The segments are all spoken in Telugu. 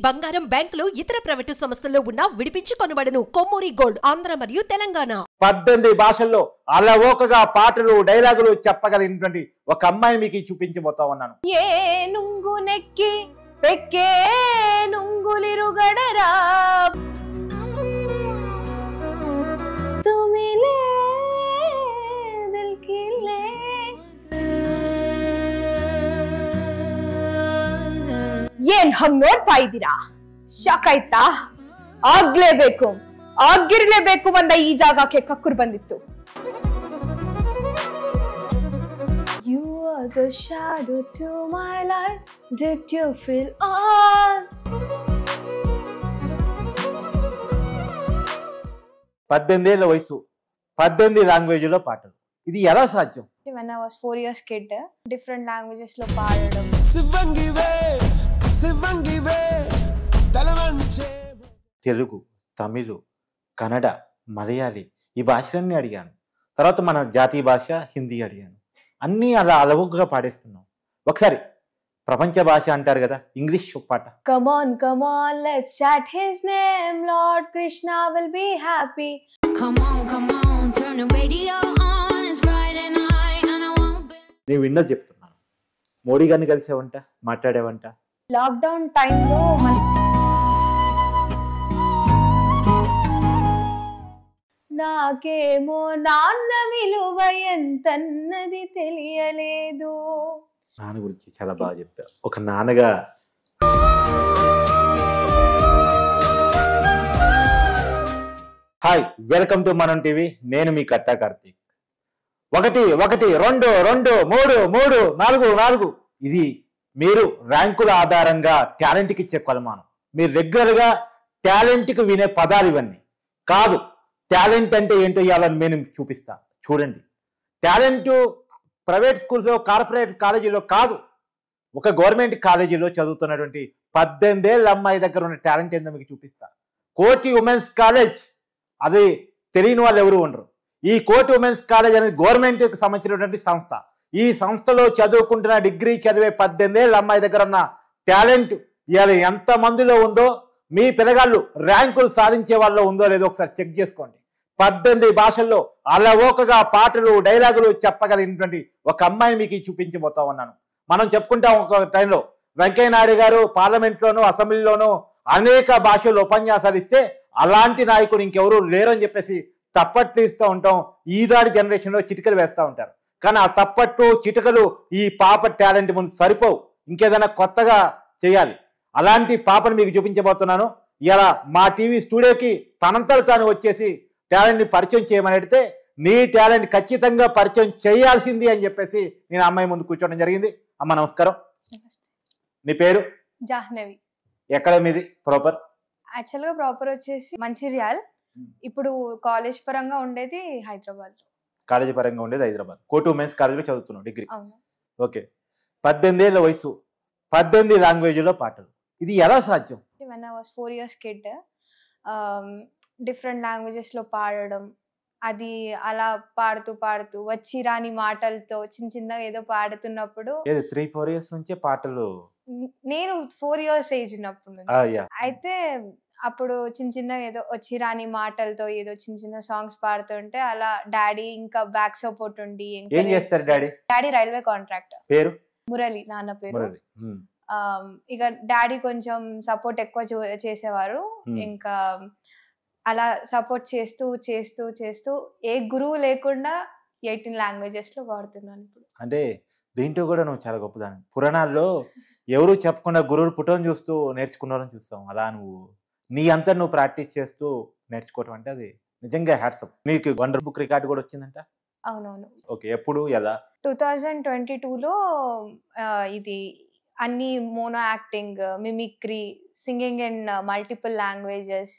బంగారం బ్యాంకులు ఇతర ప్రైవేటు సంస్థల్లో ఉన్న విడిపించి కొనబడును. కొమ్మూరి గోల్డ్ ఆంధ్ర మరియు తెలంగాణ. 18 భాషల్లో అలవోకగా పాటలు డైలాగులు చెప్పగలిగినటువంటి ఒక అమ్మాయిని మీకు చూపించబోతా ఉన్నాను. ఏ నుంగు నెక్కి పెక్కే నుంగులిరుగడరా తుమిలే దిల్కిలే ಏನ್ ಹಂಗ್ ನೋಡ್ತಾ ಇದ್ದೀರಾ? ಶಾಕ್ ಆಯ್ತಾ? ಆಗಿರ್ಲೇಬೇಕು ಬಂದ ಈ ಜಾಗಕ್ಕೆ ಕಕ್ಕುರು ಬಂದಿತ್ತು. You are the shadow to my light. Did you feel us? 18 ఏళ్ల వయసు 18 లాంగ్వేజ్లో పాటలు. ఇది ఎలా సాధ్యం? When I was 4 years kid, different languages లో పాడడం. తెలుగు, తమిళ్, కన్నడ, మలయాళీ ఈ భాషలన్నీ అడిగాను. తర్వాత మన జాతీయ భాష హిందీ అడిగాను. అన్నీ అలా అలవుగా పాడేస్తున్నాం. ఒకసారి ప్రపంచ భాష అంటారు కదా, ఇంగ్లీష్ పాట. Come on, let's chant his name. Lord Krishna will be happy. Come on, turn the radio on. It's Friday night and I won't be. నేను విన్నది చెప్తున్నాను. మోడీ గారిని కలిసావంట, మాట్లాడావంట. లాక్డౌన్ టైంలో నాకేమో నాన్న విలువ ఎంతన్నది తెలియలేదు. నాన్న గురించి చాలా బాగా చెప్పావు. ఒక నాన్నగా హాయ్, వెల్కమ్ టు మనం టీవీ. నేను మీ కట్టా కార్తీక్. 1 1 2 2 3 3 4 4 ఇది మీరు ర్యాంకుల ఆధారంగా టాలెంట్కి ఇచ్చే కొలమానం. మీరు రెగ్యులర్గా టాలెంట్కి వినే పదాలు ఇవన్నీ కాదు. టాలెంట్ అంటే ఏంటో ఇవ్వాలని నేను చూపిస్తా. చూడండి, టాలెంట్ ప్రైవేట్ స్కూల్స్లో, కార్పొరేట్ కాలేజీలో కాదు, ఒక గవర్నమెంట్ కాలేజీలో చదువుతున్నటువంటి 18 ఏళ్ళ అమ్మాయి దగ్గర ఉన్న టాలెంట్ ఏందో మీకు చూపిస్తా. కోటి ఉమెన్స్ కాలేజ్, అది తెలియని వాళ్ళు ఎవరు ఉండరు. ఈ కోటి ఉమెన్స్ కాలేజ్ అనేది గవర్నమెంట్కి సంబంధించినటువంటి సంస్థ. ఈ సంస్థలో చదువుకుంటున్న డిగ్రీ చదివే 18 ఏళ్ళ అమ్మాయి దగ్గర ఉన్న టాలెంట్ ఇవాళ ఎంత మందిలో ఉందో, మీ పిల్లగాళ్ళు ర్యాంకులు సాధించే వాళ్ళలో ఉందో లేదో ఒకసారి చెక్ చేసుకోండి. 18 భాషల్లో అలవోకగా పాటలు డైలాగులు చెప్పగలిగినటువంటి ఒక అమ్మాయిని మీకు చూపించబోతా ఉన్నాను. మనం చెప్పుకుంటాం, ఒక టైంలో వెంకయ్య నాయుడు గారు పార్లమెంట్లోనూ అసెంబ్లీలోనూ అనేక భాషల్లో ఉపన్యాసాలు ఇస్తే అలాంటి నాయకుడు ఇంకెవరూ లేరని చెప్పేసి తప్పట్లు ఇస్తూ ఉంటాం. ఈనాటి జనరేషన్లో చిటికలు వేస్తూ ఉంటారు. కానీ ఆ తప్పట్లు చిటికలు ఈ పాప టాలెంట్ ముందు సరిపోవు. ఇంకేదైనా కొత్తగా చేయాలి. అలాంటి పాపను మీకు చూపించబోతున్నాను. ఇలా మా టీవీ స్టూడియోకి తనంతలు తాను వచ్చేసి టాలెంట్ని పరిచయం చేయమని అడిగితే, నీ టాలెంట్ ఖచ్చితంగా పరిచయం చేయాల్సింది అని చెప్పేసి నేను అమ్మాయి ముందు కూర్చోవడం జరిగింది. అమ్మ నమస్కారం. నీ పేరు? జాహ్నవి. ఎక్కడ మీది ప్రాపర్? యాక్చువల్ గా ప్రాపర్ వచ్చేసి మంచిర్యాల్. ఇప్పుడు కాలేజ్ పరంగా ఉండేది హైదరాబాద్. కాలేజీ పరంగా ఉండేది హైదరాబాద్. కోటి ఉమెన్స్ కాలేజీలో చదువుతున్నావు డిగ్రీ. అవును. ఓకే, 18 ఏళ్ళ వయసు 18 లాంగ్వేజ్లో పాటలు. ఇది ఎలా సాధ్యం? When I was 4 years kid, different languages లో పాడడం. అది అలా పాడుతూ వచ్చి రాని మాటలతో చిన్నగా ఏదో పాడుతున్నప్పుడు 3-4 ఇయర్స్ నుంచే పాటలు. నేను 4 years ఏజ్ ఉన్నప్పుడు అయితే అప్పుడు చిన్నగా ఏదో వచ్చి రాని మాటలతో ఏదో చిన్న సాంగ్స్ పాడుతుంటే అలా డాడీ ఇంకా బ్యాక్ సపోర్ట్ ఉండి. ఏం చేస్తారు డాడీ? Daddy railway contractor. పేరు? మురళి. నాన్న పేరు. ఇక డాడీ కొంచెం సపోర్ట్ ఎక్కువ చేసేవారు. ఇంకా అలా సపోర్ట్ చేస్తూ ఏ గురువు లేకుండా 18 లాంగ్వేజెస్ లో వాడుతున్నాను ఇప్పుడు. అంటే దీంట్లో కూడా నువ్వు చాలా గొప్పదాన్ని. పురాణాల్లో ఎవరు చెప్పకుండా గురువులు పుటోని చూస్తూ నేర్చుకున్నారని చూస్తాం. అలా నువ్వు నీ అంతా నువ్వు ప్రాక్టీస్ చేస్తూ నేర్చుకోవటం అంటే అది నిజంగా హ్యాట్స్ ఆఫ్. నీకు వండర్ బుక్ రికార్డు కూడా వచ్చిందంట. అవునవును. ఓకే, ఎప్పుడు ఎలా? 2022లో ఇది అన్ని mono acting, mimicry, singing in multiple languages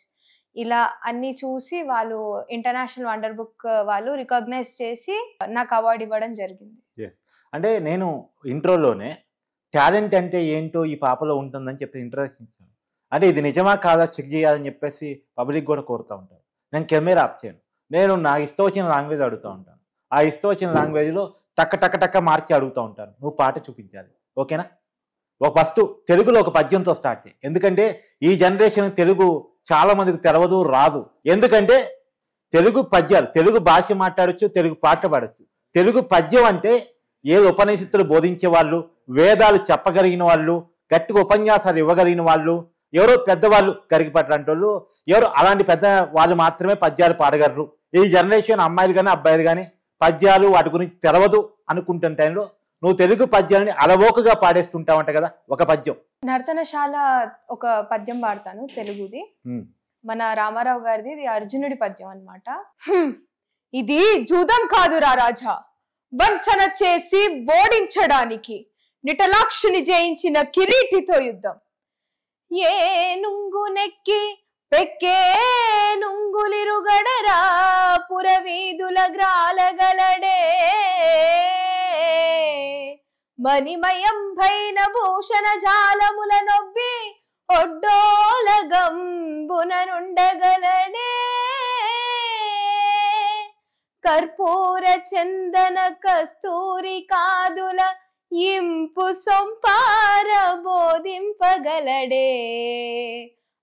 ఇలా అన్ని చూసి వాళ్ళు ఇంటర్నేషనల్ వండర్ బుక్ వాళ్ళు రికగ్నైజ్ చేసి నాకు అవార్డు ఇవ్వడం జరిగింది. అంటే నేను ఇంట్రోలోనే టాలెంట్ అంటే ఏంటో ఈ పాపలో ఉంటుందని చెప్పి ఇంట్రడక్షన్ ఇచ్చాను. అంటే ఇది నిజమా కాదా చెక్ చేయాలని చెప్పేసి పబ్లిక్ కూడా కోరుతూ ఉంటారు. నేను కెమెరా ఆఫ్ చేయను. నేను నాకు ఇష్టం వచ్చిన లాంగ్వేజ్ అడుగుతూ ఉంటాను. ఆ ఇష్టం వచ్చిన లాంగ్వేజ్లో టక్క టక్క టక్క మార్చి అడుగుతూ ఉంటాను. నువ్వు పాట చూపించాలి, ఓకేనా? ఫస్ట్ తెలుగులో ఒక పద్యంతో స్టార్ట్ చేయి. ఎందుకంటే ఈ జనరేషన్ తెలుగు చాలా మందికి తెలవదు, రాదు. ఎందుకంటే తెలుగు పద్యాలు, తెలుగు భాష మాట్లాడచ్చు, తెలుగు పాట పాడచ్చు. తెలుగు పద్యం అంటే ఏ ఉపనిషత్తులు బోధించే వాళ్ళు, వేదాలు చెప్పగలిగిన వాళ్ళు, గట్టిగా ఉపన్యాసాలు ఇవ్వగలిగిన వాళ్ళు, ఎవరో పెద్దవాళ్ళు కరిగిపట్ల అంటే వాళ్ళు, ఎవరో అలాంటి పెద్ద వాళ్ళు మాత్రమే పద్యాలు పాడగలరు. ఈ జనరేషన్ అమ్మాయిలు కానీ అబ్బాయిలు కానీ పద్యాలు వాటి గురించి తెలవదు అనుకుంటున్న టైంలో నువ్వు తెలుగు పద్యాలని అలవోకగా పాడేస్తుంటావంట కదా. ఒక పద్యం నర్తనశాల ఒక పద్యం పాడతాను తెలుగుది. మన రామారావు గారిది, ఇది అర్జునుడి పద్యం అన్నమాట. ఇది జూదం కాదురా రాజా, వంచన చేసి ఓడించడానికి నిటలాక్షుని జయించిన కిరీటితో యుద్ధం. ఏ నుంగు నెక్కి పెక్కే నుంగులిరుగడరా పురవీధుల గ్రాలగలడే మణిమయం భైన భూషణ జాలముల నొబ్బి ఒడ్డోలగంబుననుండగలడే కర్పూర చందన కస్తూరి కాదుల ఇంపు సొంపార బోధింపగలడే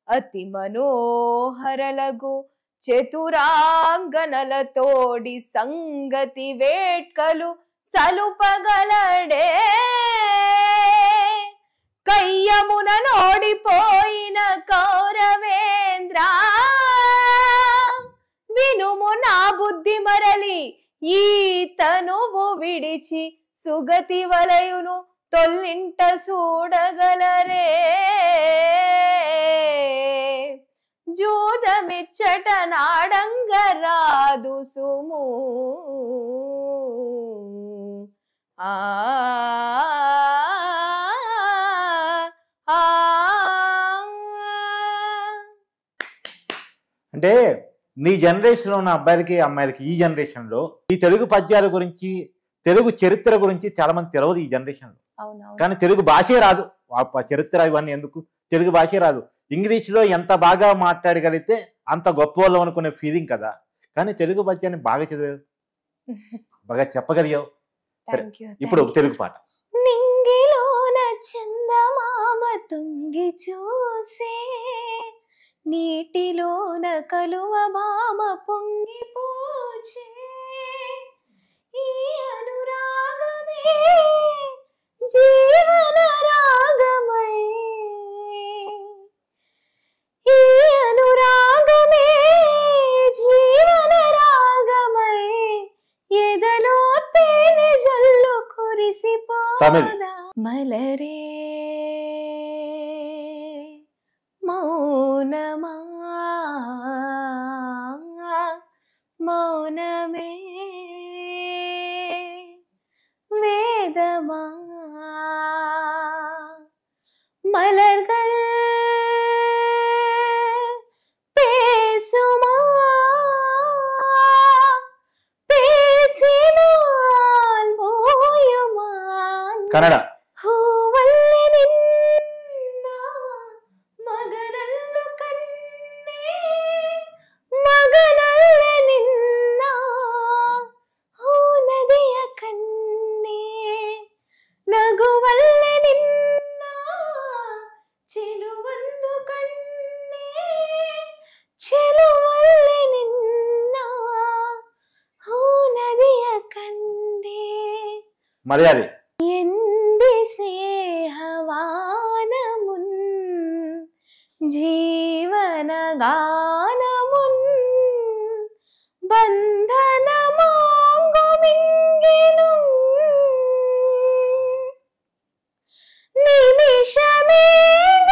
అతి మనోహరలగు చతురాంగనలతోడి సంగతి వేట్కలు సలుపగలడే కయ్యమున నోడిపోయిన కౌరవేంద్ర వినుము నా బుద్ధి మరలి ఈ తనువు విడిచి సుగతి వలయును తొల్లింట చూడగలరే జూదమిచ్చట నాడంగ రాదు సుము ఆ అంటే నీ జనరేషన్లో ఉన్న అబ్బాయిలకి అమ్మాయిలకి ఈ జనరేషన్లో ఈ తెలుగు పద్యాల గురించి, తెలుగు చరిత్ర గురించి చాలా మంది తెలియదు ఈ జనరేషన్లో. కానీ తెలుగు భాషే రాదు, చరిత్ర ఇవన్నీ ఎందుకు, తెలుగు భాషే రాదు. ఇంగ్లీష్లో ఎంత బాగా మాట్లాడగలిగితే అంత గొప్ప వాళ్ళు అనుకునే ఫీలింగ్ కదా. కానీ తెలుగు పద్యాన్ని బాగా చదివావు, బాగా చెప్పగలిగావు. ఇప్పుడు ఒక తెలుగు పాట. నింగిలోన చందమామ తుంగి చూసే నీటిలోన కలువ భామ పొంగి పోచే ఈ అనురాగమే జీవన రాగమై ఈ అనురాగమే జీవన రాగమై ఎదలో తేనె జల్లు కురిసిపోరా మలరే మౌనమా మౌనమే వేదమా మలర్గల్ పేసుమా పేసినాల్ మోయుమా కన్నడ మలయాళీ. ఎంది స్నేహవానమున్ జీవనగానమున్ బంధనమాంగుమింగిను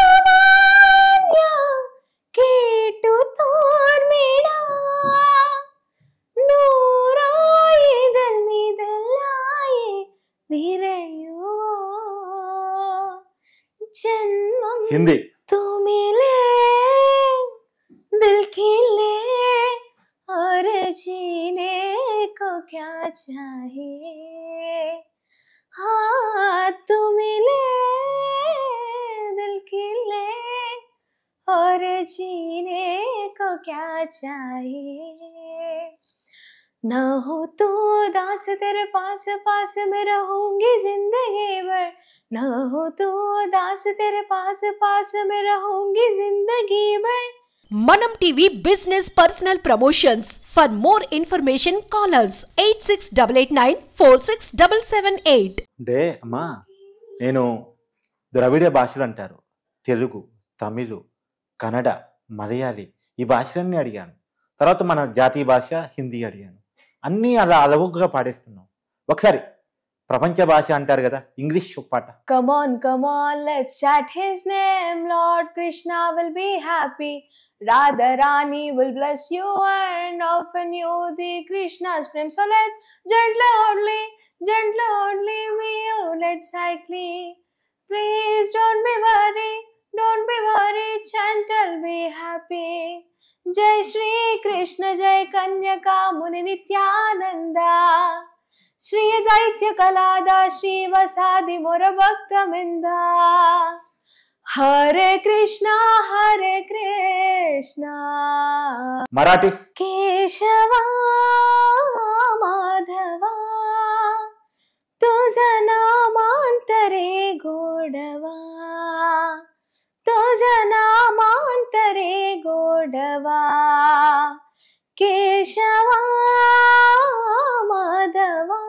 നിമിഷമേകമാന്യ കേട്ടു തോർമിടാ നൂറായിതൽ മിതലായി വിരയോ ജന്മം హిందీ. तू मिले दिल खिले और जीने को क्या चाहिए हाँ तू मिले दिल खिले और जीने को क्या चाहिए ना हो तो दास तेरे पास पास में रहूंगी जिंदगी भर ना हो तू उदास तेरे पास पास में रहूंगी जिंदगी भर. Manam TV Business Personal Promotions. For more information, call us 8688946778. అంటే అమ్మా నేను ద్రవిడ భాషలు అంటారు, తెలుగు, తమిళ్, కన్నడ, మలయాళీ ఈ భాషలన్నీ అడిగాను. తర్వాత మన జాతీయ భాష హిందీ అడిగాను. అన్నీ అలా అలవుగా పాడేస్తున్నాం. ఒకసారి ప్రపంచ భాష అంటారు కదా, ఇంగ్లీష్ ఒక పాట. Come on, let's chant his name. Lord Krishna will be happy. Radharani will bless you and often you the Krishna's prem. So let's gently, me you, let's cycle. Please don't be worried, chant, I'll be happy. Jai Shri Krishna, Jai Kanyaka Muni Nityananda. Shri Daitya Kalada, Shri Vasadi Mora Bhakta Minda. Hare Krishna, Marathi. Keshava Madhava, तुझा नामांतरे गोडवा, तुझा नामांतरे गोडवा. केशवा माधवा,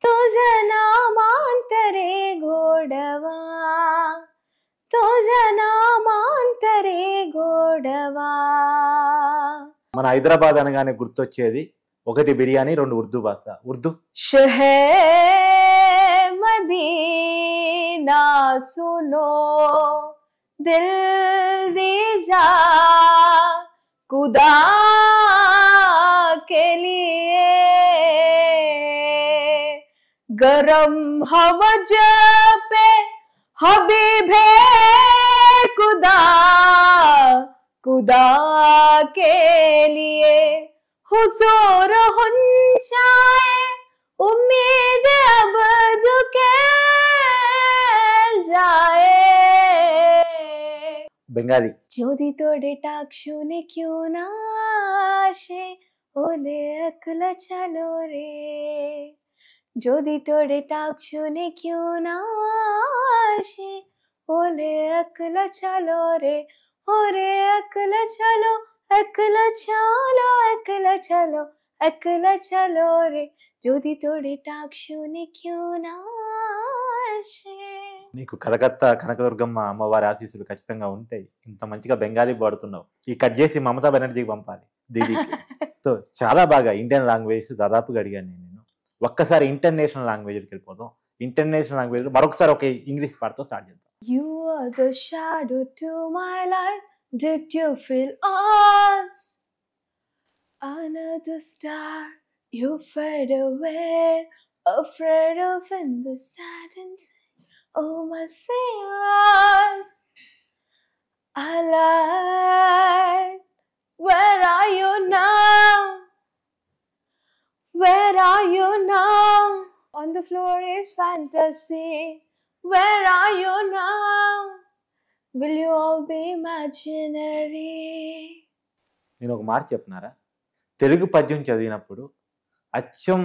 तुझा नामांतरे गोडवा, तुझा नामांतरे गोडवा. మన హైదరాబాద్ అనగానే గుర్తొచ్చేది ఒకటి బిర్యానీ, రెండు ఉర్దూ భాష. ఉర్దూ. शहर मदीना सुनो, दिल दे जा खुदा के लिए. गरम हवा पे हबीब है खुदा के लिए. हुजूर हुंचाए उम्मीद अब दुखेल जाए. బెంగాలీ. ज्योति तोड़े टाक्षु ने क्यों ना आशे, ओले अकला चलो रे. ज्योति तोड़े टाक्षु ने क्यों ना आशे, ओले अकला चलो रे. ओरे अकला चलो, अकला चलो, अकला चलो, अकला चलो रे. ज्योति तोड़े टाक्षु ने क्यों ना आशे. నీకు కలకత్తా కనకదుర్గమ్మ అమ్మవారి ఆశీస్సులు ఖచ్చితంగా ఉంటాయి. ఇంత మంచిగా బెంగాలీ పాడుతున్నావు. ఈ కట్ చేసి మమతా బెనర్జీకి పంపాలి, దీదీకి. సో చాలా బాగా ఇండియన్ లాంగ్వేజ్ దాదాపుగా అడిగాను నేను. ఒక్కసారి ఇంటర్నేషనల్ లాంగ్వేజ్కి వెళ్ళిపోతాం. ఇంటర్నేషనల్ లాంగ్వేజ్ మరొకసారి ఒక ఇంగ్లీష్ పాటతో స్టార్ట్ చేద్దాం. You are the shadow to my light. Did you feel us? Another star, you fade away, afraid of in the sadness. Oh my sails, I lied. Where are you now? Where are you now? On the floor is fantasy. Where are you now? Will you all be imaginary? నేను ఒక మాట చెప్తున్నారా, తెలుగు పద్యం చదివినప్పుడు అచ్చం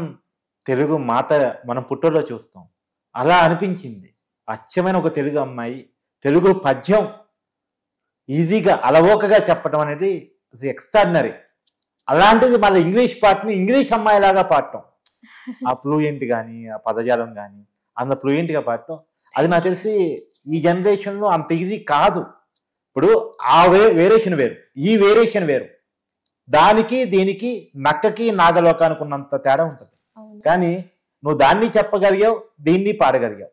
తెలుగు మాత మనం పుట్టలో చూస్తాం, అలా అనిపించింది. అచ్చమైన ఒక తెలుగు అమ్మాయి తెలుగు పద్యం ఈజీగా అలవోకగా చెప్పడం అనేది ఎక్స్ట్రాడినరీ. అలాంటిది మళ్ళీ ఇంగ్లీష్ పాటని ఇంగ్లీష్ అమ్మాయిలాగా పాడటం, ఆ ఫ్లూయెంట్ కానీ ఆ పదజాలం కానీ అంత ఫ్లూయెంట్గా పాడటం, అది నాకు తెలిసి ఈ జనరేషన్లో అంత ఈజీ కాదు. ఇప్పుడు ఆ వేరియేషన్ వేరు, ఈ వేరియేషన్ వేరు. దానికి దీనికి నక్కకి నాగలోకానికి ఉన్నంత తేడా ఉంటుంది. కానీ నువ్వు దాన్ని చెప్పగలిగావు, దీన్ని పాడగలిగావు.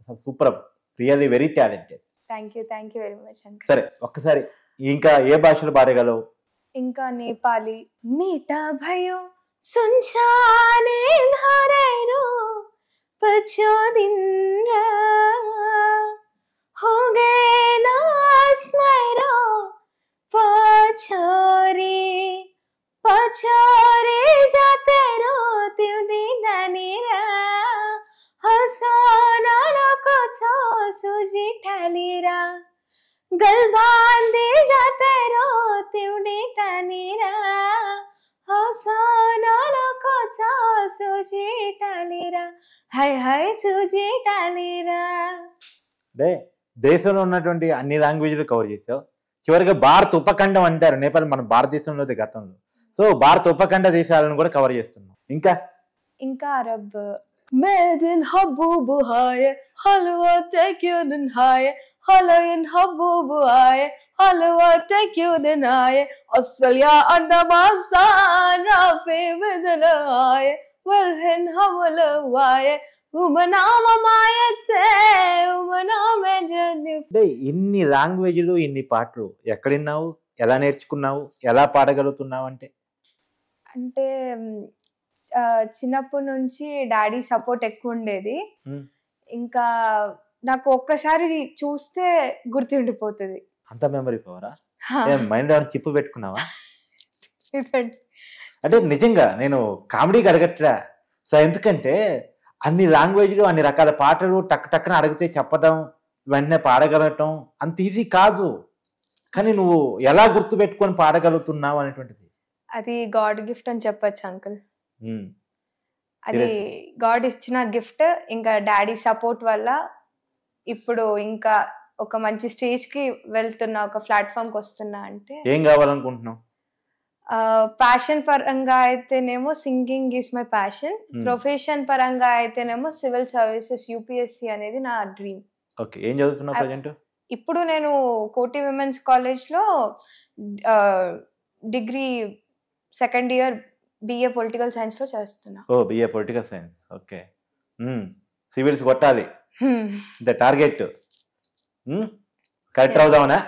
అసలు super, really very talented. Thank you very much uncle. సరే ఒక్కసారి ఇంకా ఏ భాషలు పాడగలవు? ఇంకా నేపాలి. మీఠా भयो सुनछाने धारेरो पछो दिन हो गए ना स्मरो पछोरी पछोरी जाते रो तिउडी नानीरा हसो नको छो सुजी ठालीरा गल बांधे जाते रो तिउडी टानीरा हसाना कचा सुजेटालेरा हाय हाय सुजेटालेरा. అంటే దేశంలో ఉన్నటువంటి అన్ని లాంగ్వేజ్లు కవర్ చేసావు. చివరిగా భారత్ ఉపఖండం అంటారు, నేపాల్ మన భారతదేశంలో గతంలో. సో భారత ఉపఖండ దేశాలను కూడా కవర్ చేస్తున్నాం. ఇంకా అరబ్. మేదిన్ హబూబు హాయ్ హల్వా టేక్ యు దన్ హాయ్ హలయిన్ హబూబు హాయ్ హల్వా టేక్ యు దన్ హాయ్ అస్సల్యా అందమాసాన్ రాఫే బదల హాయ్ వల్హన్ హవల హాయ్ ఉమనామ మాయతే ఉమనామ జని. అంటే ఇన్ని లాంగ్వేజ్లు ఇన్ని పాటలు ఎక్కడిన్నావు, ఎలా నేర్చుకున్నావు, ఎలా పాడగలుగుతున్నావు? అంటే చిన్నప్పటి నుంచి డాడీ సపోర్ట్ ఎక్కువ ఉండేది. ఇంకా నాకు ఒక్కసారి చూస్తే గుర్తుండిపోతుంది. అంత మెమరీ పవరా? మైండ్ ఏమైనా చిప్పు పెట్టుకున్నావా? ఇదండి. అంటే నిజంగా నేను కామెడీకి అడగట్లా. సో ఎందుకంటే అన్ని లాంగ్వేజ్లు అన్ని రకాల పాటలు టక్ టక్కన అడిగితే చెప్పడం, వెంటనే పాడగలగటం అంత ఈజీ కాదు. కానీ నువ్వు ఎలా గుర్తు పెట్టుకొని పాడగలుగుతున్నావు అనేటువంటిది అది గాడ్ గిఫ్ట్ అని చెప్పొచ్చు అంకుల్. అది Seriously. గాడ్ ఇచ్చిన గిఫ్ట్. ఇంకా డాడీ సపోర్ట్ వల్ల ఇప్పుడు ఇంకా ఒక మంచి స్టేజ్ కి వెళ్తున్నా, ఒక ప్లాట్ఫామ్ కి వస్తున్నా. అంటే ఏం కావాలనుకుంటున్నావు? ప్యాషన్ పరంగా అయితేనేమో singing is my passion. Profession పరంగా అయితేనేమో సివిల్ సర్వీసెస్ యూపీఎస్సీ అనేది నా డ్రీమ్. ఓకే, ఏం చదువుతున్నావు ప్రజెంట్? ఇప్పుడు నేను కోటి విమెన్స్ కాలేజ్ లో degree second year BA political science లో చేస్తున్నా. Oh BA political science. Okay, civils కొట్టాలి ద టార్గెట్. కలెక్టర్ అవుదామనా?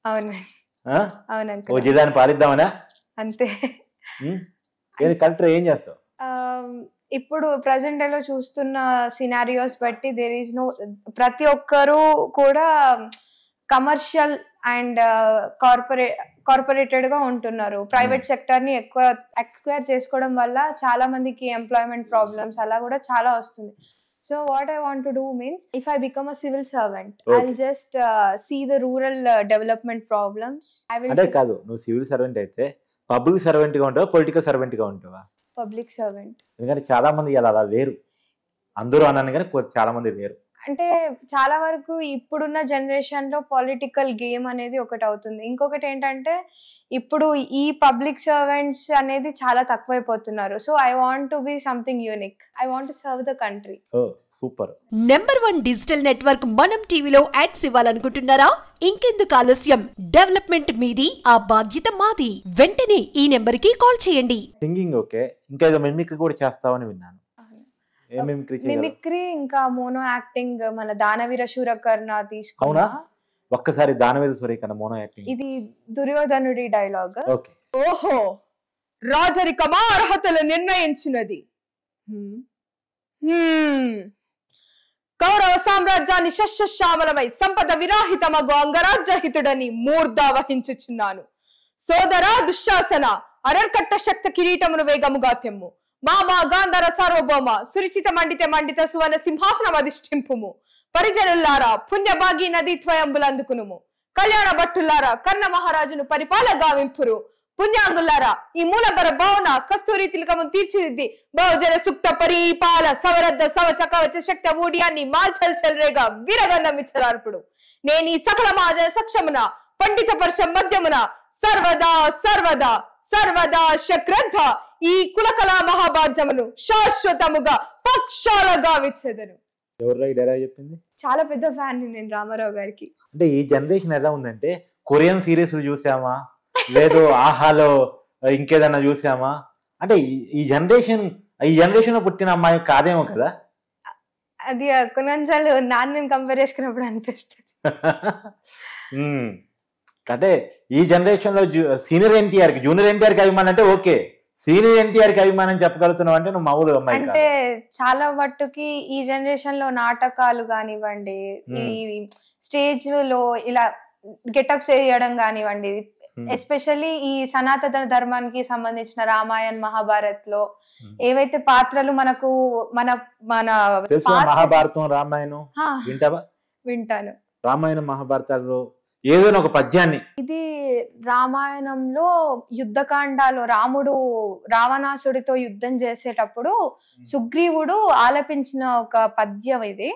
అవునండి, ఓ అవునండి, జిల్లాని పాలిద్దామనా? అంతే. కలెక్టర్ ఏం చేస్తావు? ఇప్పుడు ప్రజెంట్ లో చూస్తున్న సినారియోస్ బట్టి దేర్ ఈస్ నో, ప్రతి ఒక్కరు కూడా కమర్షియల్ అండ్ కార్పొరేటెడ్ గా ఉంటున్నారు. ప్రైవేట్ సెక్టర్ ని ఎక్కువ ఎక్స్క్వైర్ చేసుకోవడం వల్ల చాలా మందికి ఎంప్లాయ్మెంట్ ప్రాబ్లమ్స్ అలా కూడా చాలా వస్తుంది. So what I want to do means if I become a civil servant I will just see the rural development problems. అంటే కాదు, నువ్వు సివిల్ సర్వెంట్ అయితే పబ్లిక్ సర్వెంట్ గా ఉంటావా, పొలిటికల్ సర్వెంట్ గా ఉంటావా? Public servant. ఎందుకంటే చాలా మంది అలా లేరు. అందరూ అన్నాను కానీ చాలా మంది లేరు. అంటే చాలా వరకు ఇప్పుడున్న జనరేషన్ లో పొలిటికల్ గేమ్ అనేది ఒకటి అవుతుంది. ఇంకొకటి ఏంటంటే ఇప్పుడు ఈ పబ్లిక్ సర్వెంట్స్ అనేది చాలా తక్కువైపోతున్నారు. So I want to be something unique. I want to serve the country. Oh super. Number 1 digital network మనం టీవీలో యాడ్స్ ఇవ్వాలనుకుంటున్నారా? ఇంకెందుకు ఆలస్యం? డెవలప్మెంట్ మీది, ఆ బాధ్యత మాది. వెంటనే ఈ నెంబర్ కి కాల్ చేయండి. సింగింగ్ ఓకే, ఇంకా ఏదో మిమిక్రీ కూడా చేస్తావని విన్నాను. మిమిక్రీ ఇంకా మోనో యాక్టింగ్ మన దానవీర శూరకర్ణ తీసుకున్నా. ఒక్కసారి దానవీర శూరకర్ణ మోనో యాక్టింగ్. ఇది దుర్యోధనుడి డైలాగ్. ఓకే. ఓహో, రాజరికమా అర్హతలు నిర్ణయించినది. కౌరవ సామ్రాజ్యాన్ని శస్యశ్యామలమై సంపద విరాహితమగు అంగరాజ్యహితుడని మూర్ధా వహించుచున్నాను. సోదరా దుశ్శాసన, అరర్కట్ట శక్త కిరీటమును వేగముగా తెమ్ము. మామా గాంధర సార్వభౌమ, సురిచిత మండిత సువన సింహాసనం అధిష్ఠింపుము. పరిజనులారా, పుణ్యభాగి నదీ త్వయంబులందుకునుము. కళ్యాణ భట్టులారా, కర్ణ మహారాజును పరిపాలగావింపురు. పుణ్యాంగులారా, ఈ మూలబర భావన కస్తూరి తిలకము తీర్చిదిద్ది బహుజన సుక్త పరిపాల సవరద్ద సవచ కవచ శక్త ఊడియాన్ని మాల్చల్ చెల్రేగా వీరగంధం ఇచ్చరార్పుడు. నేను ఈ సకల మహాజన సక్షమున పండిత పరుష మధ్యమున సర్వదా సర్వదా సర్వదా శక్రద్ధ ఈ కులకళా మహాభాజ్యమును శాశ్వతముగా పక్షాలుగా విచ్చేదను. ఎవరు డైలాగ్ చెప్పింది? చాలా పెద్ద ఫ్యాన్ నేను రామారావు గారికి. అంటే ఈ జనరేషన్ ఎలా ఉందంటే కొరియన్ సిరీస్ చూసామా, లేదు ఆహాలో ఇంకేదన్నా చూసామా, అంటే ఈ జనరేషన్ లో పుట్టిన అమ్మాయి కాదేమో కదా. అది కొన్నిసార్లు నాన్నని కంపేర్ చేసుకున్నప్పుడు అనిపిస్తుంది. అంటే ఈ జనరేషన్ లో సీనియర్ ఎన్టీఆర్ కి జూనియర్ ఎన్టీఆర్ కి అభిమానం అంటే ఓకే, సీనియర్ ఎన్టీఆర్ కి అభిమానం చెప్పగలుగుతున్నావు అంటే నువ్వు మామూలు అమ్మాయి. అంటే చాలా మట్టుకి ఈ జనరేషన్ లో నాటకాలు కానివ్వండి, ఈ స్టేజ్ లో ఇలా గెటప్స్ వేయడం కానివ్వండి, ఎస్పెషల్లీ ఈ సనాతన ధర్మానికి సంబంధించిన రామాయణ్ మహాభారత్ లో ఏవైతే పాత్రలు మనకు మన మన మహాభారతం రామాయణం వింటావా? వింటాను. రామాయణ మహాభారతాల్లో ఏదైనా ఒక పద్యాన్ని. ఇది రామాయణంలో యుద్ధకాండాలో రాముడు రావణాసుడితో యుద్ధం చేసేటప్పుడు సుగ్రీవుడు ఆలపించిన ఒక పద్యం ఇది.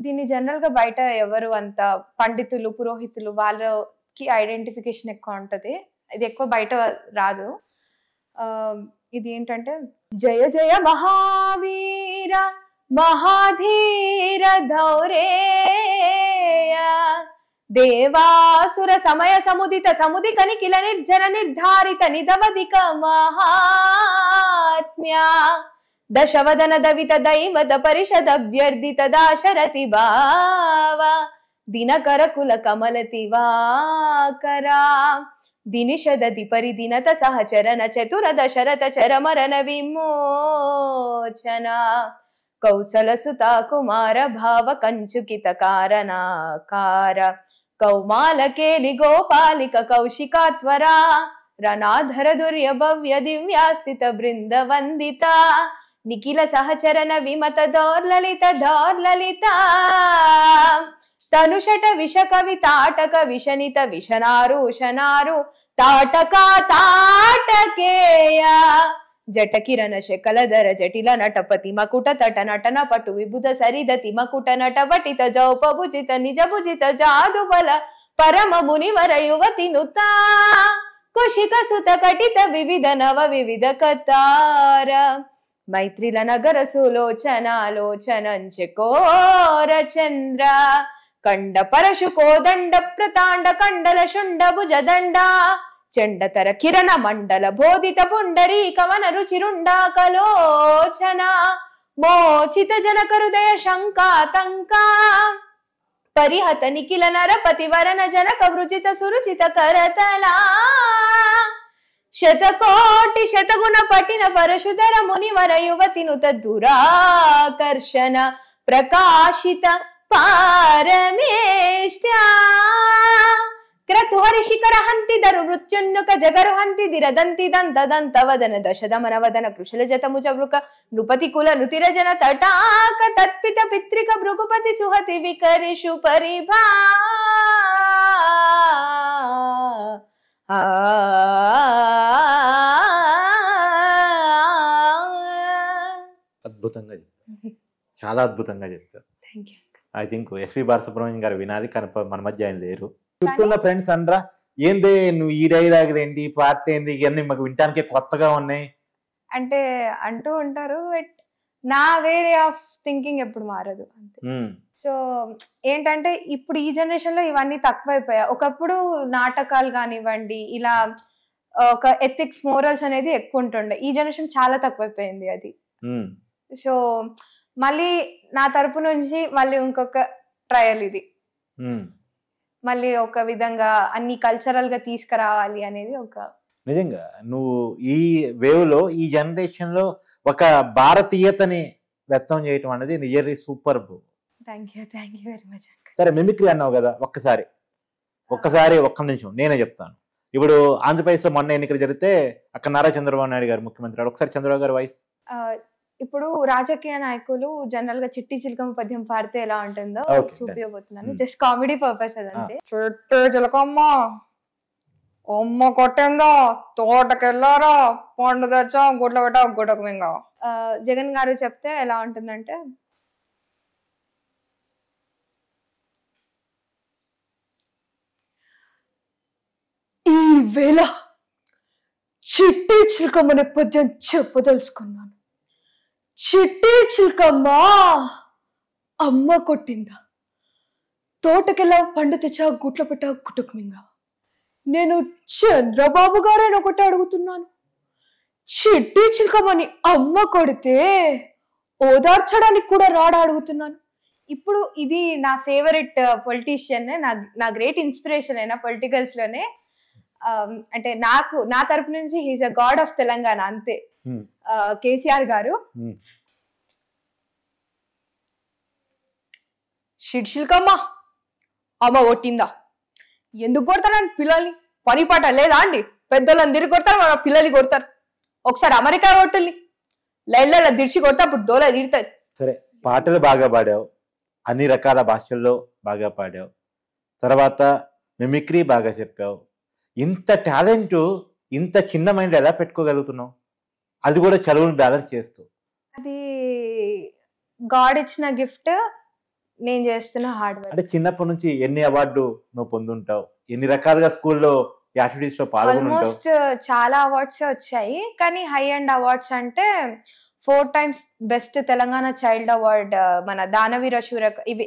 దీన్ని జనరల్ గా బయట ఎవరు అంత పండితులు పురోహితులు వాళ్ళకి ఐడెంటిఫికేషన్ ఎక్కువ ఉంటది, ఇది ఎక్కువ బయట రాదు. ఇది ఏంటంటే జయ జయ మహావీర మహాధీర ధౌరేయ దేవాసుర సమయ సముదిత సముది కనికిల నిర్జన నిర్ధారిత నిధవధిక మహాత్మ్య దశవదన దవిత దైవద పరిషద అభ్యర్థిత దాశరథి భావ దినకర కుల కమలతి వాకరా దినిషదది పరిదినత సహచరణ చతుర దశరథ చరమరణ విమోచన కౌసల సుత కుమార భావ కంచుకిత కారణాకార కౌమాలకేలి గోపాలిక కౌశికాత్వరా రణాధర దుర్య భవ్య దివ్యాస్థిత బృంద వందిత నిఖిల సహచరణ విమత దౌర్లలిత దౌర్లలిత తనుషట విష కవి తాటక విషనిత విషనారు తాటక తాటకేయ జటకిరణ శకలధర జటిల నటపతి మకుట తట నటన పటు విబుధ సరిదతి మకుట నటవటిత జౌపభుజిత నిజభుజిత జాదుబల పరమ మునివర యువతి నుత కుశిక సుత కటిత వివిధ నవ వివిధ కతార మైత్రిల నగర సులోచనాలోచనంచ కోర చంద్ర కండ పరశు కోదండ ప్రతాండ కండల శుండ భుజదండ చండతర కిరణ మండల బోధిత పుండరీ కవన రుచిరుండా కలోచన మోచిత జనక హృదయ శంకాతంకా పరిహత నిఖిల నరపతి వరణ జనక వృజిత సురుచిత కరతలా శతకోటి శతగుణ పటిన పరశుధర మునివర యువతి నుత దురాకర్షణ ప్రకాశిత పారమేష్ట క్రతుహరి శిఖర హంతి దరు మృత్యున్నుక జగరు హంతి దిరదంతి దంత దంత వదన దశదమన వదన కృషల జతముజ వృక నృపతి కుల నృతిరజన తటాక తత్పిత పిత్రిక భృగుపతి సుహతి వికరిషు పరిభా అద్భుతంగా చెప్తారు, చాలా అద్భుతంగా చెప్తారు. ఐ థింక్ ఎస్పి బాలసుబ్రహ్మణ్యం గారు వినాలి, కానీ మన మధ్య ఆయన లేరు. చుట్టూన్న ఫ్రెండ్స్ అనరా ఏంది నువ్వు ఈ డైలాగ్ ఏంటి పార్ట్ ఏంది ఇవన్నీ మాకు వినటానికి కొత్తగా ఉన్నాయి అంటే అంటూ ఉంటారు. బట్ నా వేరే ఆఫ్ థింకింగ్ ఎప్పుడు మారదు అంతే. సో ఏంటంటే ఇప్పుడు ఈ జనరేషన్ లో ఇవన్నీ తక్కువైపోయాయి. ఒకప్పుడు నాటకాలు కానివ్వండి ఇలా ఒక ఎథిక్స్ మోరల్స్ అనేది ఎక్కువ ఉంటుండే, ఈ జనరేషన్ చాలా తక్కువైపోయింది అది. సో మళ్ళీ నా తరపు నుంచి మళ్ళీ ఇంకొక ట్రయల్ ఇది, మళ్ళీ ఒక విధంగా అన్ని కల్చరల్ గా తీసుకురావాలి అనేది ఒక. నిజంగా నువ్వు ఈ వేవ్ లో ఈ జనరేషన్ లో ఒక భారతీయతని వ్యక్తం చేయటం అనేది నిజంగా super. Thank you very much. సరే మిమిక్రీ అన్నావు కదా, ఒక్క నిమిషం నేనే చెప్తాను. ఇప్పుడు ఆంధ్రప్రదేశ్ లో మొన్న ఎన్నికలు జరిగితే అక్కడ నారా చంద్రబాబు నాయుడు గారు ముఖ్యమంత్రి, ఒకసారి చంద్రబాబు గారు వాయిస్. ఇప్పుడు రాజకీయ నాయకులు జనరల్ గా చిట్టి చిలకమ్మ పద్యం పాడితే ఎలా ఉంటుందో చూపించబోతున్నాను, జస్ట్ కామెడీ పర్పస్ అదంతే. చిట్టి చిలకమ్మ అమ్మ కొట్టిందో తోటకెళ్ళారా పండు తెచ్చా గుడ్ల పెట్టా గుడ్డకు మింగా. జగన్ గారు చెప్తే ఎలా ఉంటుందంటే, ఈ వేళ చిట్టి చిలకమ్మ పద్యం చెప్పదలుచుకున్నాను. చిట్టి చిలకమ్మ అమ్మ కొట్టిందా తోటకెళ్ళా పండు తెచ్చా గుట్ల పెట్టా గుట్టుకు మింగా. నేను చంద్రబాబు గారైనా ఒకటి అడుగుతున్నాను, చిట్టి చిలకమ్మని అమ్మ కొడితే ఓదార్చడానికి కూడా రాడా అడుగుతున్నాను. ఇప్పుడు ఇది నా ఫేవరెట్ పొలిటీషియన్, నా గ్రేట్ ఇన్స్పిరేషన్ అయినా పొలిటికల్స్ లోనే. అంటే నా తరపు నుంచి he's a God of Telangana అంతే. కేసీఆర్ గారు షిడ్షిల్కమ్మ అమ్మ కొట్టిందా, ఎందుకు కొడతారని పిల్లల్ని పని పాట లేదా అండి? పెద్దోళ్ళని తిరిగి కొడతారు, మన పిల్లల్ని కొడతారు. ఒకసారి అమెరికా కొట్టలి లైన్లలో దిడిచి కొడతా అప్పుడు డోలా తిడతాయి. సరే పాటలు బాగా పాడావు, అన్ని రకాల భాషల్లో బాగా పాడావు, తర్వాత మిమిక్రీ బాగా చెప్పావు. ఇంత టాలెంట్ ఇంత చిన్న మైండ్ ఎలా పెట్టుకోగలుగుతున్నావు? అది కూడా చదువును బ్యాలెన్స్ చేస్తూ. అది గాడ్ ఇచ్చిన గిఫ్ట్, నేను చేస్తున్న హార్డ్ వర్క్. అంటే చిన్నప్పటి నుంచి ఎన్ని అవార్డు నువ్వు పొందుంటావు? ఎన్ని రకాలుగా స్కూల్లో యాక్టివిటీస్ లో పాల్గొంటావు? ఆల్మోస్ట్ చాలా అవార్డ్స్ వచ్చాయి, కానీ హై అండ్ అవార్డ్స్ అంటే 4 times best Telangana child award మన దానవీర శూర ఇవి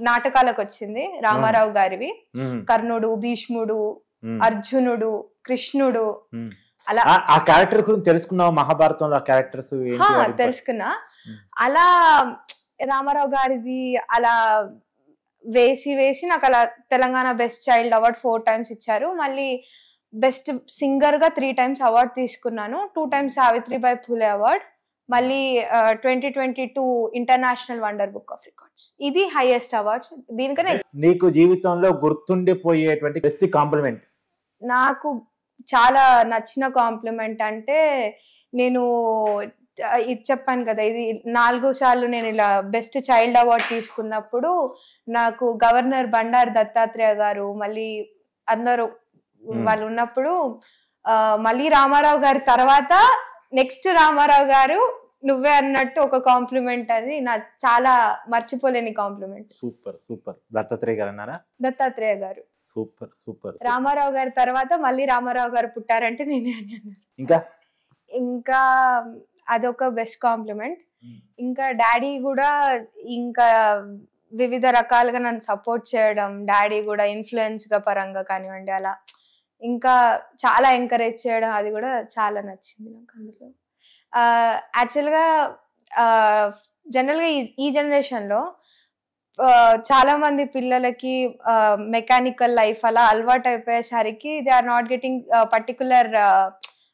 నాటకాలకు వచ్చింది, రామారావు గారివి. కర్ణుడు, భీష్ముడు, అర్జునుడు, కృష్ణుడు, అలా ఆ క్యారెక్టర్ గురించి తెలుసుకున్నావు? మహాభారతంలో ఆ క్యారెక్టర్స్ తెలుసుకున్నా. అలా రామారావు గారిది అలా వేసి నాకు అలా Telangana best child award 4 times ఇచ్చారు. మళ్ళీ బెస్ట్ సింగర్ గా 3 times అవార్డ్ తీసుకున్నాను. 2 times సావిత్రిబాయి పూలే అవార్డ్. మళ్ళీ 2022 international wonder book of records. ఇది హైయెస్ట్ అవార్డ్స్. దీనికనే నీకు జీవితంలో గుర్తుండిపోయేటువంటి బెస్ట్ కాంప్లిమెంట్? నాకు చాలా నచ్చిన కాంప్లిమెంట్ అంటే, నేను ఇది చెప్పాను కదా, ఇది 4 సార్లు నేను ఇలా బెస్ట్ చైల్డ్ అవార్డ్ తీసుకున్నప్పుడు నాకు గవర్నర్ బండారు దత్తాత్రేయ గారు, మళ్ళీ అందరూ వాళ్ళు ఉన్నప్పుడు, మళ్ళీ రామారావు గారి తర్వాత నెక్స్ట్ రామారావు గారు నువ్వే అన్నట్టు ఒక కాంప్లిమెంట్. అది నా చాలా మర్చిపోలేని కాంప్లిమెంట్. Super super. దత్తాత్రేయ గారు అన్నారా? దత్తాత్రేయ గారు. Super super. రామారావు గారి తర్వాత మళ్ళీ రామారావు గారు పుట్టారంటే నేనే అన్నాను. ఇంకా అదొక బెస్ట్ కాంప్లిమెంట్. ఇంకా డాడీ కూడా ఇంకా వివిధ రకాలుగా నన్ను సపోర్ట్ చేయడం, డాడీ కూడా ఇన్ఫ్లుయెన్స్ గా పరంగా కానివ్వండి, అలా ఇంకా చాలా ఎంకరేజ్ చేయడం, అది కూడా చాలా నచ్చింది నాకు అందులో. యాక్చువల్గా జనరల్గా ఈ జనరేషన్లో చాలా మంది పిల్లలకి మెకానికల్ లైఫ్ అలా అలవాటు అయిపోయేసరికి they are not getting particular,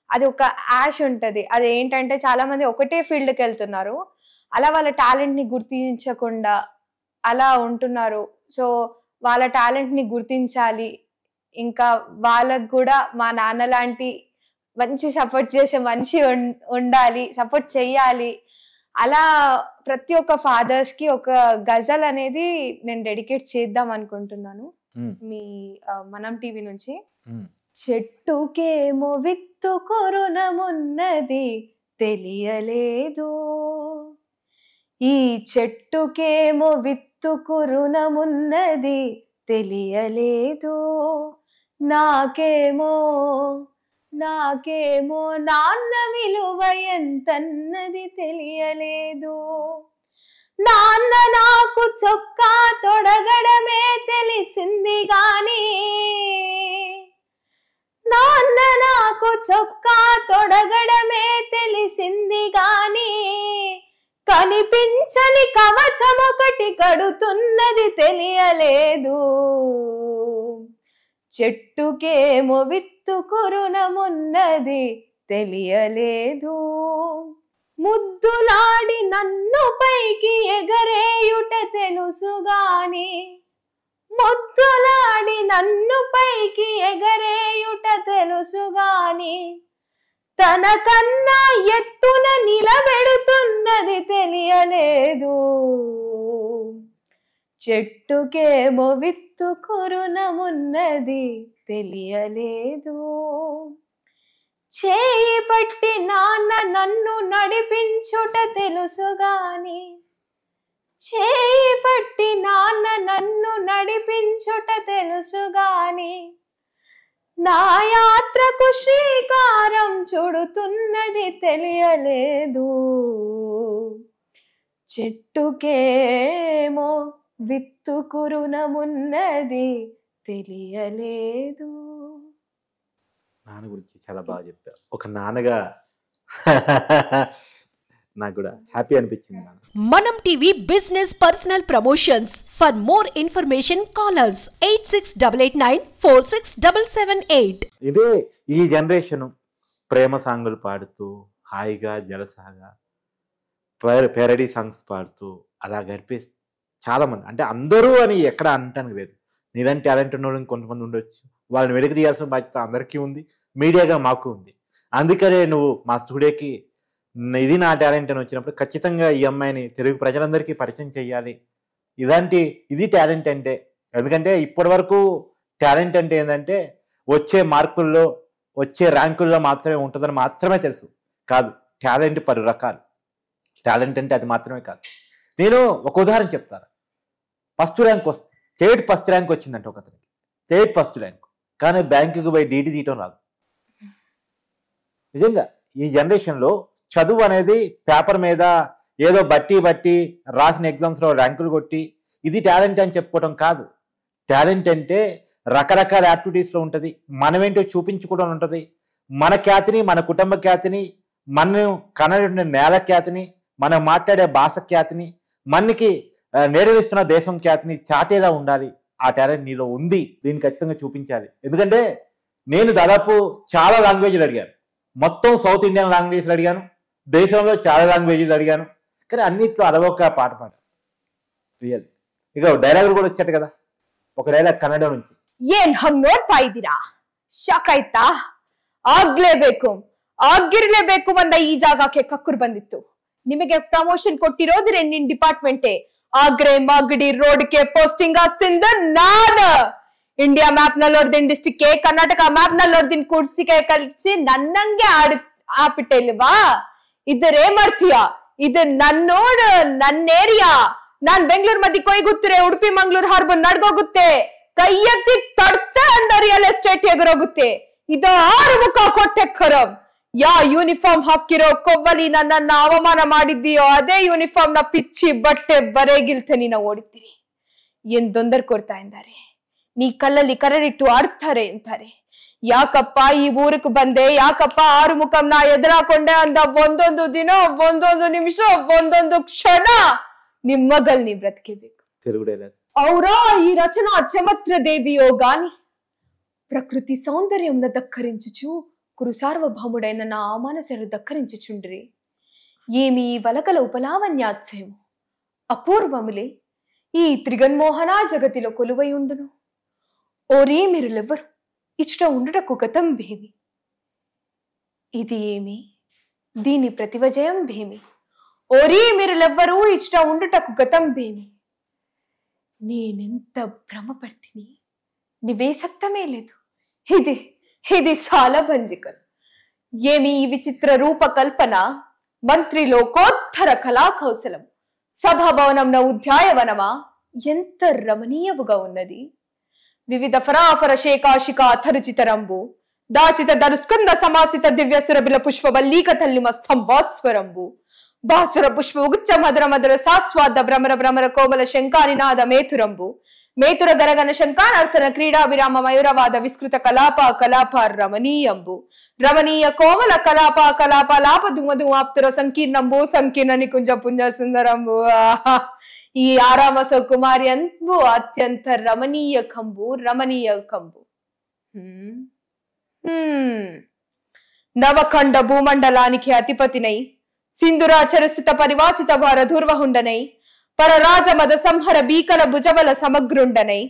అది ఒక యాష్ ఉంటుంది. అది ఏంటంటే చాలా మంది ఒకటే ఫీల్డ్కి వెళ్తున్నారు, అలా వాళ్ళ టాలెంట్ని గుర్తించకుండా అలా ఉంటున్నారు. సో వాళ్ళ టాలెంట్ని గుర్తించాలి, ఇంకా వాళ్ళకు కూడా మా నాన్న లాంటి మంచి సపోర్ట్ చేసే మనిషి ఉండాలి, సపోర్ట్ చెయ్యాలి. అలా ప్రతి ఒక్క ఫాదర్స్ కి ఒక గజల్ అనేది నేను డెడికేట్ చేద్దాం అనుకుంటున్నాను మీ మనం టీవీ నుంచి. చెట్టుకేమో విత్తు కొరునమున్నది తెలియలేదు, ఈ చెట్టుకేమో విత్తు కొరునమున్నది తెలియలేదు, నాకేమో నాన్న విలువ ఎంతన్నది తెలియలేదు, నాన్న నాకు చొక్కా తొడగడమే తెలిసింది గాని, నాన్న నాకు చొక్కా తొడగడమే తెలిసింది గాని, కనిపించని కవచం ఒకటి కడుతున్నది తెలియలేదు, చెట్టుకేమో విత్తు కురునమున్నది తెలియలేదు, ముద్దులాడి నన్ను పైకి ఎగరేయుట తెలుసుగాని, ముద్దులాడి నన్ను పైకి ఎగరేయుట తెలుసుగాని, తన కన్నా ఎత్తున నిలబెడుతున్నది తెలియలేదు, చెట్టుకేమో విత్తు కురునమున్నది తెలియలేదు, చేయి పట్టి నాన్న నన్ను నడిపించుట తెలుసుగాని, చేయి పట్టి నాన్న నన్ను నడిపించుట తెలుసుగాని, నా యాత్రకు శ్రీకారం చుడుతున్నది తెలియలేదు, చెట్టుకేమో విత్తు కురునమున్నది తెలియలేదు. నాన్న గురించి చాలా బాగా చెప్పారు. ఒక నాన్నగా నాకు కూడా హ్యాపీ అనిపించింది. మనం TV business personal promotions. For more information call us 8688946778. ఇదే ఈ జనరేషన్ ప్రేమ సాంగులు పాడుతూ హాయిగా జలసాగా పేరడీ సాంగ్స్ పాడుతూ అలా గడిపే చాలా మంది, అంటే అందరూ అని ఎక్కడ అనటానికి లేదు. నీదని టాలెంట్ ఉన్న కొంతమంది ఉండొచ్చు, వాళ్ళని వెలికి తీయాల్సిన బాధ్యత అందరికీ ఉంది, మీడియాగా మాకు ఉంది. అందుకనే నువ్వు మా స్టూడియోకి ఇది నా టాలెంట్ అని వచ్చినప్పుడు ఖచ్చితంగా ఈ అమ్మాయిని తెలుగు ప్రజలందరికీ పరిచయం చేయాలి, ఇది టాలెంట్ అంటే. ఎందుకంటే ఇప్పటి వరకు టాలెంట్ అంటే ఏంటంటే వచ్చే మార్కుల్లో వచ్చే ర్యాంకుల్లో మాత్రమే ఉంటుందని మాత్రమే తెలుసు. కాదు, టాలెంట్ 10 రకాలు. టాలెంట్ అంటే అది మాత్రమే కాదు. నేను ఒక ఉదాహరణ చెప్తాను. First rank state first rank వచ్చిందంటే ఒకతనికి, స్టేట్ ఫస్ట్ ర్యాంక్, కానీ బ్యాంకుకి పోయి డీటీ తీయటం రాదు. నిజంగా ఈ జనరేషన్లో చదువు అనేది పేపర్ మీద ఏదో బట్టి రాసిన ఎగ్జామ్స్లో ర్యాంకులు కొట్టి ఇది టాలెంట్ అని చెప్పుకోవడం కాదు. టాలెంట్ అంటే రకరకాల యాక్టివిటీస్లో ఉంటుంది. మనమేంటో చూపించుకోవడం ఉంటుంది. మన ఖ్యాతిని, మన కుటుంబ ఖ్యాతిని, మనం కనటువంటి నేల ఖ్యాతిని, మనం మాట్లాడే భాష ఖ్యాతిని, మనకి నేరవేస్తున్న దేశం ఖ్యాతిని చాటేలా ఉండాలి. ఆ టాలెంట్ నీలో ఉంది, దీన్ని ఖచ్చితంగా చూపించాలి. ఎందుకంటే నేను దాదాపు చాలా లాంగ్వేజ్లు అడిగాను. మొత్తం సౌత్ ఇండియన్ లాంగ్వేజ్లు అడిగాను, దేశంలో చాలా లాంగ్వేజ్లు అడిగాను, కానీ అన్నిట్లో అరవొక్క పాట పాడాను. రియల్. ఇక డైలాగులు కూడా వచ్చాడు కదా, ఒక ಡೈಲಾಗ್ ಕನ್ನಡ నుంచి. ಏನ್ ಹಂಗ್ ನೋಡ್ತಾ ಇದ್ದೀರಾ? ಶಾಕ್ ಆಯ್ತಾ? ಆಗ್ಲೇಬೇಕು, ಆಗಿರ್ಲೇಬೇಕು ಬಂದ ಈ ಜಾಗಕ್ಕೆ ಕಕ್ಕುರ್ ಬಂದಿತ್ತು. ನಿಮಗೆ ಪ್ರಮೋಷನ್ ಕೊಟ್ಟಿರೋದ್ರೆ ನಿನ್ ಡಿಪಾರ್ಟ್ಮೆಂಟೇ. ಆಗ್ರೆ ಮಾಗಡಿ ರೋಡ್ಗೆ ಪೋಸ್ಟಿಂಗ್ ಹಾಕ್ಸಿಂದ ನಾನು ಇಂಡಿಯಾ ಮ್ಯಾಪ್ ನಲ್ಲಿ ಹೊಡೆದಿನ ಡಿಸ್ಟ್ರಿಕ್ಟ್ ಕರ್ನಾಟಕ ಮ್ಯಾಪ್ ನಲ್ಲಿ ಹೊಡೆದಿನ ಕೂಡ್ಸಿಕೆ ಕಲ್ಸಿ ನನ್ನಂಗೆ ಆಪಿಟ್ಟೆ ಇಲ್ವಾ? ಇದರೇ ಮಾಡ್ತೀಯ? ಇದು ನನ್ನೋಡ್, ನನ್ನ ಏರಿಯಾ. ನಾನ್ ಬೆಂಗಳೂರು ಮಧ್ಯೆ ಕೊಯ್ಗುತ್ತರೆ, ಉಡುಪಿ ಮಂಗಳೂರು ಹಾರ್ಬರ್ ನಡ್ಗೋಗುತ್ತೆ, ಕೈ ಎತ್ತಿ ತಡ್ತೆ ಅಂದ ರಿಯಲ್ ಎಸ್ಟೇಟ್ ಎಗರೋಗುತ್ತೆ. ಇದು 6 ಮುಖ ಕೊಟ್ಟೆ ಖರಂ. ಯಾ ಯೂನಿಫಾರ್ಮ್ ಹಾಕಿರೋ ಕೊವ್ವಲಿ ನನ್ನನ್ನ ಅವಮಾನ ಮಾಡಿದ್ದೀಯೋ ಅದೇ ಯೂನಿಫಾರ್ಮ್ ನ ಪಿಚ್ಚಿ ಬಟ್ಟೆ ಬರೆಗಿಲ್ತೆ ನೀನ ಓಡಿತೀರಿ. ಏನ್ ತೊಂದರೆ ಕೊಡ್ತಾ ಇದ್ದಾರೆ, ನೀ ಕಲ್ಲಲ್ಲಿ ಕರಡಿಟ್ಟು ಆಡ್ತಾರೆ ಅಂತಾರೆ. ಯಾಕಪ್ಪ ಈ ಊರಿಗೆ ಬಂದೆ, ಯಾಕಪ್ಪ 6 ಮುಖಂನ ಎದುರಾಕೊಂಡೆ ಅಂದ ಒಂದೊಂದು ದಿನ, ಒಂದೊಂದು ನಿಮಿಷ, ಒಂದೊಂದು ಕ್ಷಣ ನಿಮ್ಮಗಲ್ ನೀ ಬ್ರತಿಕೆಬೇಕು. ಅವರ ఈ రచన చమత్ర దేవియో గాని ప్రకృతి సౌందర్యంను దక్కరించుచు కురు సార్వభౌముడైన నా మానసను దక్కరించుచుండ్రి. ఏమి ఈ వలకల ఉపలావణ్యాత్సయము అపూర్వములే ఈ త్రిగన్మోహన జగతిలో కొలువై ఉండును. ఓరీ మీరులెవ్వరు ఇచ్చట ఉండుటకు గతం భేమి. ఇది ఏమి, దీని ప్రతివజయం భేమి. ఓరీ మీరులెవ్వరూ ఇచ్చట ఉండుటకు గతం భేమి. నేనెంత భ్రమపడితిని, నివేశక్తమే లేదు. ఇది ఇది సాలభంజికల్. ఏమి ఈ విచిత్ర రూపకల్పన, మంత్రి లోకోత్తర కళా కౌశలం, సభాభవనంన ఉద్యాయవనమా, ఎంత రమణీయముగా ఉన్నది. వివిధ ఫరాఫర శేకాశిక అథరుచితరంబు, దాచిత దరుస్కంద సమాసిత దివ్య సురభిల పుష్పవల్లీక తల్లిమ స్తంభాస్వరంబు, భాసుర పుష్ప ఉగుచ్చ మధుర మధుర సాస్వాద భ్రమర భ్రమర కోమల శంకానినాద మేతురంబు, మేతుర గరగన శంకానర్తన క్రీడా విరామ మయూరవాద విస్కృత కలాప కలాప రమణీయంబు, రమణీయ కోమల కలాప కలాప లాప ధుమధుమాప్తుర సంకీర్ణంబు, సంకీర్ణ నికుంజ పుంజ సుందరంబు. ఈ ఆరామస కుమారి అంబు అత్యంత రమణీయ కంబు, రమణీయ కంబు. నవఖండ భూమండలానికి అధిపతినై, సింధురాచరస్థిత పరివాసిత భార ధూర్వహుండనై, పరరాజ మద సంహర బీకల భుజబల సమగ్రుండనై,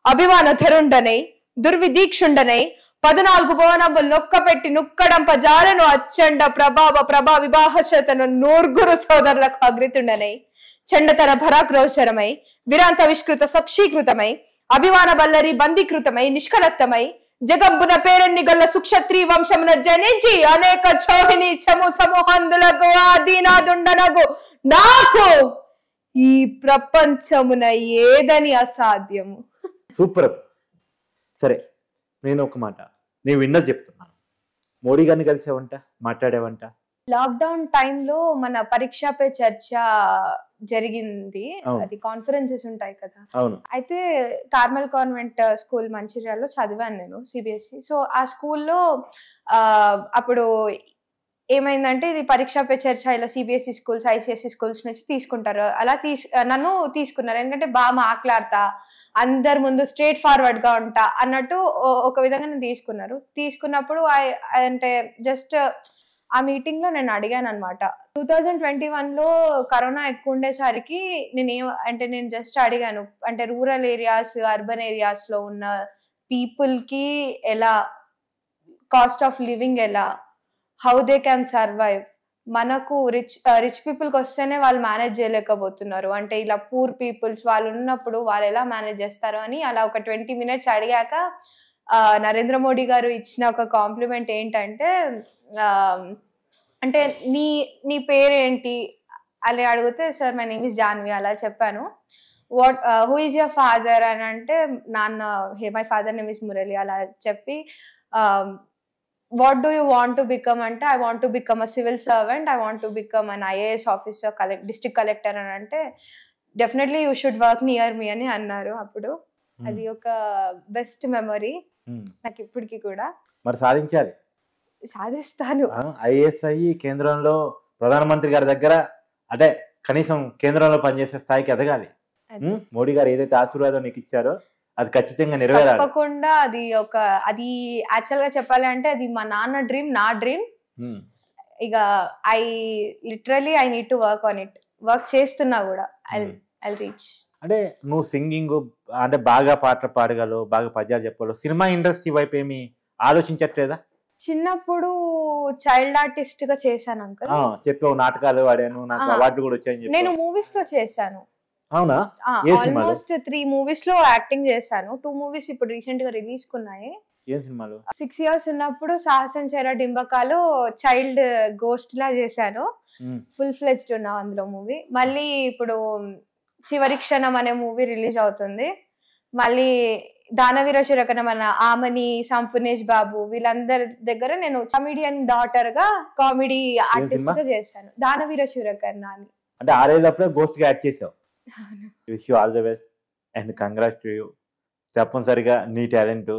అభిమాన ధరుండనై, దుర్విదీక్షుండనై, 14 భువనంబులు నొక్కపెట్టి నుక్కడంప జాలను అచ్చండ ప్రభావ ప్రభా వివాహశతను 9 సోదరులకు అగ్రితుండనై, చండతర భరాక్రోచరమై, విరాంత విష్కృత సక్షీకృతమై, అభిమాన బల్లరి బందీకృతమై, నిష్కలత్తమై, జగంబున పేరెన్ని గల్ల సుక్షత్రి వంశమున జనించి అనేక చోహిని చము సమూహందులకు ఆదీనాదుండనగు నాకు ఈ ప్రపంచమున ఏదని అసాధ్యము. సూపర్. సరే, నేను ఒక మాట నేను విన్నది చెప్తున్నాను. మోడీ గారిని కలిసేవంట, మాట్లాడేవంట. లాక్డౌన్ టైంలో మన పరీక్ష పే చర్చ జరిగింది. అది కాన్ఫరెన్సెస్ ఉంటాయి కదా. అయితే కార్మల్ కాన్వెంట్ స్కూల్ మంచిర్యాలలో చదివాను నేను, సిబిఎస్ఈ. సో ఆ స్కూల్లో అప్పుడు ఏమైందంటే ఇది పరీక్ష పే చర్చ ఇలా సిబిఎస్ఈ స్కూల్స్, ఐసిఎస్ఈ స్కూల్స్ నుంచి తీసుకుంటారు. అలా నన్ను తీసుకున్నారు. ఎందుకంటే బాగా మాట్లాడతా, అందరి ముందు స్ట్రేట్ ఫార్వర్డ్ గా ఉంటా అన్నట్టు ఒక విధంగా నేను తీసుకున్నప్పుడు అంటే జస్ట్ ఆ మీటింగ్ లో నేను అడిగాను అనమాట. 2021లో కరోనా ఎక్కువ ఉండేసరికి నేను జస్ట్ అడిగాను, అంటే రూరల్ ఏరియాస్, అర్బన్ ఏరియాస్ లో ఉన్న పీపుల్ కి ఎలా, కాస్ట్ ఆఫ్ లివింగ్ ఎలా, హౌ దే క్యాన్ సర్వైవ్, మనకు రిచ్ పీపుల్కి వస్తేనే వాళ్ళు మేనేజ్ చేయలేకపోతున్నారు, అంటే ఇలా పూర్ పీపుల్స్ వాళ్ళు ఉన్నప్పుడు వాళ్ళు ఎలా మేనేజ్ చేస్తారు అని అలా ఒక 20 minutes అడిగాక నరేంద్ర మోడీ గారు ఇచ్చిన ఒక కాంప్లిమెంట్ ఏంటంటే అంటే నీ పేరేంటి అలా అడిగితే sir my name is Janhvi అలా చెప్పాను. హూ ఈజ్ యువర్ ఫాదర్ అని అంటే నాన్న my father name is Murali అలా చెప్పి what do you want to become అంటే I want to become a civil servant, I want to become an IAS officer, district collector అని అంటే definitely you should work near me అని అన్నారు. అప్పుడు అది ఒక బెస్ట్ మెమరీ నాకు ఇప్పటికి కూడా. మరి సాధించాలి, సాధిస్తాను. IAS అయ్యి కేంద్రంలో ప్రధానమంత్రి గారి దగ్గర అంటే కనీసం కేంద్రంలో పనిచేసే స్థాయికి ఎదగాలి. మోడీ గారు ఏదైతే ఆశీర్వాదం నీకు ఇచ్చారో అది ఖచ్చితంగా నెరవేరాలి. తప్పకుండా అది యాక్చువల్ గా చెప్పాలి అంటే అది మా నాన్న డ్రీమ్, నా డ్రీమ్. ఇక I need to work on it, work చేస్తున్నా కూడా. I reach. అంటే నువ్వు సింగింగ్ అంటే బాగా పాటలు పాడగలవు, బాగా పద్యాలు చెప్పగలవు, సినిమా ఇండస్ట్రీ వైపు ఏమి ఆలోచించట్లేదా? చిన్నప్పుడు చైల్డ్ ఆర్టిస్ట్ గా చేశాను అంకల్. చెప్పావు, నాటకాలు ఆడాను, నాకు అవార్డు కూడా వచ్చాయని. నేను మూవీస్ లో చేశాను. అవునా? ఆల్మోస్ట్ 3 movies లో యాక్టింగ్ చేశాను. 2 movies ఇప్పుడు రీసెంట్ గా రిలీజ్ కున్నాయి. ఏం సినిమాలు? 6 years ఉన్నప్పుడు సాహసం చేర డింబకాలు చైల్డ్ గోస్ట్ లా చేశాను. ఫుల్ ఫ్లెజ్డ్ ఉన్నా అందులో మూవీ. మళ్ళీ ఇప్పుడు చివరి క్షణం అనే మూవీ రిలీజ్ అవుతుంది. మళ్ళీ దానవీర శూరకర్ణ మన ఆమని, సంపూర్ణేష్ బాబు వీళ్ళందరి దగ్గర నేను కమిడియన్ డాటర్ గా కామెడీ ఆర్టిస్ట్ గా చేశాను. దానవీర శూరకర్ణ అని. అంటే 6 ఏళ్ళప్పుడే గోస్ట్ గా యాక్ట్ చేసావు. Wish you all the best and congrats to you. తప్పనిసరిగా నీ టాలెంట్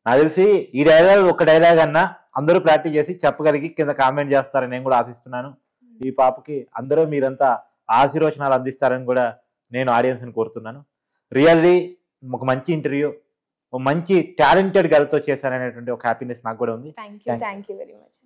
నాకు తెలిసి ఈ డైలాగ్ ఒక డైలాగ్ అన్నా అందరూ ప్రాక్టీస్ చేసి చెప్పగలిగి కింద కామెంట్ చేస్తారని నేను కూడా ఆశిస్తున్నాను. ఈ పాపకి అందరూ మీరంతా ఆశీర్వచనాలు అందిస్తారని కూడా నేను ఆడియన్స్ని కోరుతున్నాను. రియల్లీ ఒక మంచి ఇంటర్వ్యూ, ఒక మంచి టాలెంటెడ్ గర్ల్తో చేశాననేటువంటి ఒక హ్యాపీనెస్ నాకు కూడా ఉంది. Thank you very much.